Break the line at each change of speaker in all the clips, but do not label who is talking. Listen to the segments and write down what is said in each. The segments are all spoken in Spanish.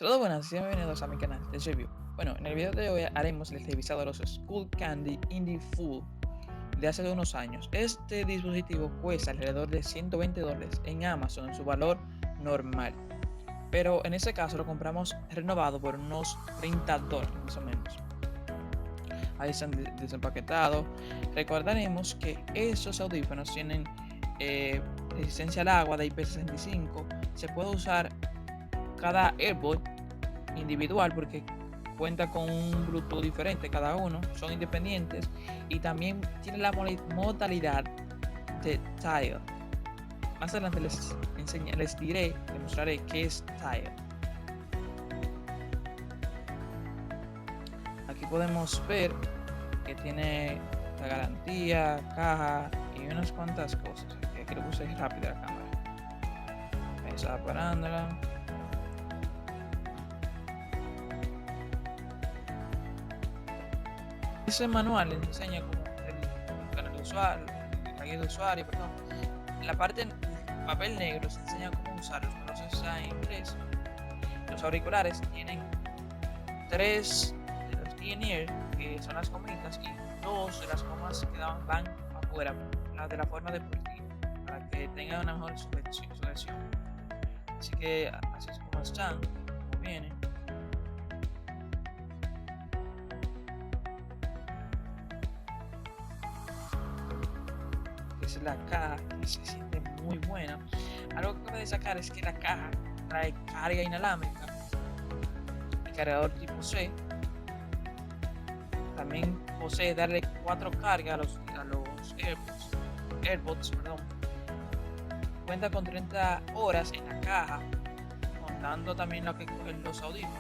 Saludos, buenas y bienvenidos a mi canal de review. Bueno, en el video de hoy haremos el revisado de los Skull Candy Indie Full de hace unos años. Este dispositivo cuesta alrededor de $120 en Amazon en su valor normal, pero en este caso lo compramos renovado por unos $30 más o menos. Ahí están desempaquetados. Recordaremos que esos audífonos tienen resistencia al agua de IP65. Se puede usar cada AirPod individual porque cuenta con un Bluetooth diferente cada uno, son independientes y también tiene la modalidad de Tile. Más adelante les mostraré qué es Tile. Aquí podemos ver que tiene la garantía, caja y unas cuantas cosas. Aquí lo puse rápido la cámara. Ahí estaba parándola. Ese manual les enseña cómo el usuario, la guía de usuario, perdón. La parte en papel negro se enseña cómo usarlos, pero no se usa en inglés. Los auriculares tienen 3 de los in-ear, que son las gomitas, y 2 de las gomas que van afuera, las de la forma deportiva, para que tengan una mejor sujeción. Así que así es como están, como vienen. Es la caja, que se siente muy buena. Algo que cabe destacar es que la caja trae carga inalámbrica y cargador tipo C. También posee darle 4 cargas a los AirPods, perdón. Cuenta con 30 horas en la caja, contando también lo que cogen los audífonos.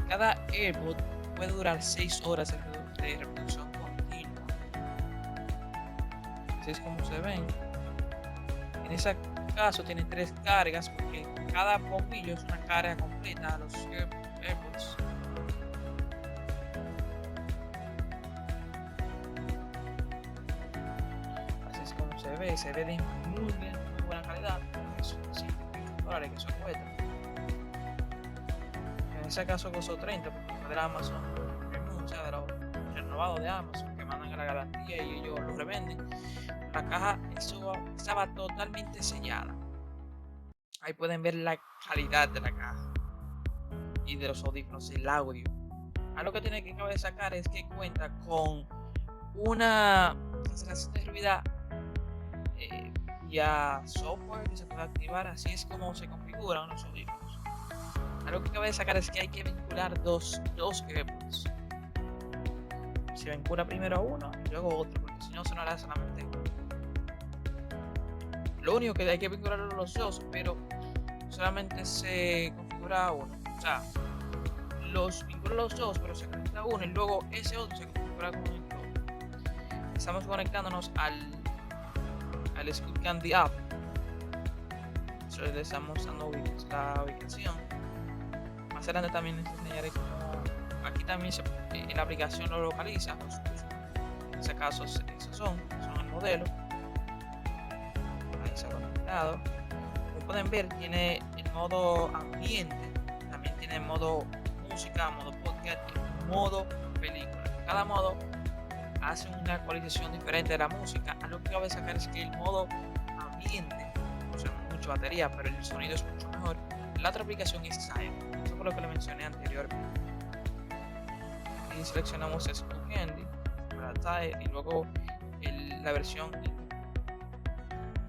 Cada AirPod puede durar 6 horas de reproducción continua. Así es como se ven. En ese caso tiene 3 cargas porque cada bombillo es una carga completa a los AirPods. Así es como se ve de muy buena calidad. Eso sí, $100 que son cuesta. En ese caso costó 30 porque fue de Amazon Premium, o sea, de los renovados de Amazon que mandan a la garantía y ellos lo revenden. La caja estaba totalmente sellada. Ahí pueden ver la calidad de la caja y de los audífonos, el audio. Algo que tiene que cabe sacar es que cuenta con una cancelación de ruido vía software que se puede activar. Así es como se configuran los audífonos. Algo que cabe sacar es que hay que vincular dos AirPods. Se vincula primero a uno y luego otro, porque si no sonará solamente uno. Lo único que hay que vincular a los dos, pero solamente se configura uno. O sea, los vincula los dos, pero se conecta uno y luego ese otro se configura con el otro. Estamos conectándonos al Skull Candy App. Eso le estamos dando la ubicación. Más adelante también les enseñaré cómo aquí también la aplicación lo localiza. En ese caso, esos son el modelo. Ahí se ha conectado. Como pueden ver, tiene el modo ambiente, también tiene modo música, modo podcast y modo película. Cada modo hace una actualización diferente de la música. Algo que cabe sacar es que el modo ambiente usa mucha batería, pero el sonido es mucho mejor. La otra aplicación es Silent, eso fue lo que le mencioné anteriormente. Y seleccionamos Skull Candy para Tile y luego la versión.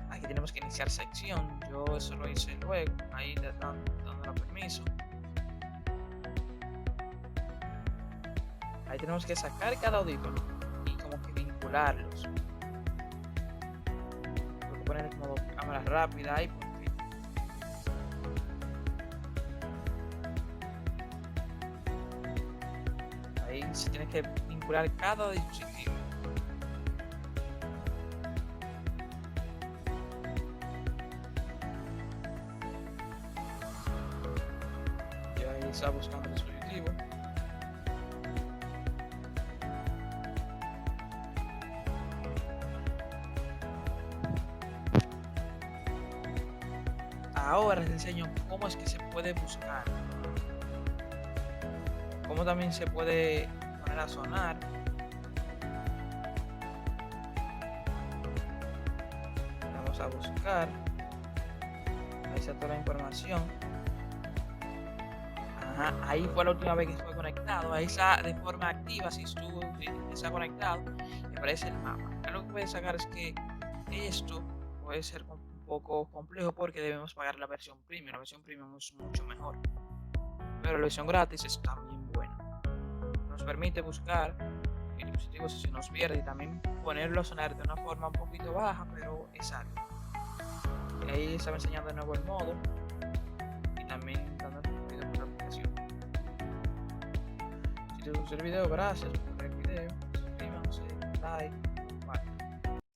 Aquí tenemos que iniciar sección. Yo eso lo hice luego. Ahí le están dando permiso. Ahí tenemos que sacar cada audífono y como que vincularlos. Tengo que poner como cámara rápida ahí porque ahí se tiene que vincular cada dispositivo. Yo ahí estaba buscando el dispositivo. Ahora les enseño cómo es que se puede buscar, cómo también se puede poner a sonar. Vamos a buscar, ahí está toda la información. Ajá, ahí fue la última vez que estuve conectado, ahí está de forma activa, si está conectado, me aparece el mapa. Acá lo que puedes sacar es que esto puede ser un poco complejo porque debemos pagar la versión premium es mucho mejor, pero la versión gratis es también buena. Nos permite buscar el dispositivo si se nos pierde y también ponerlo a sonar de una forma un poquito baja, pero es algo. Y ahí estaba enseñando de nuevo el modo y también dando el video por la aplicación. Si te gustó el video, gracias por ver el video, suscríbanse, like.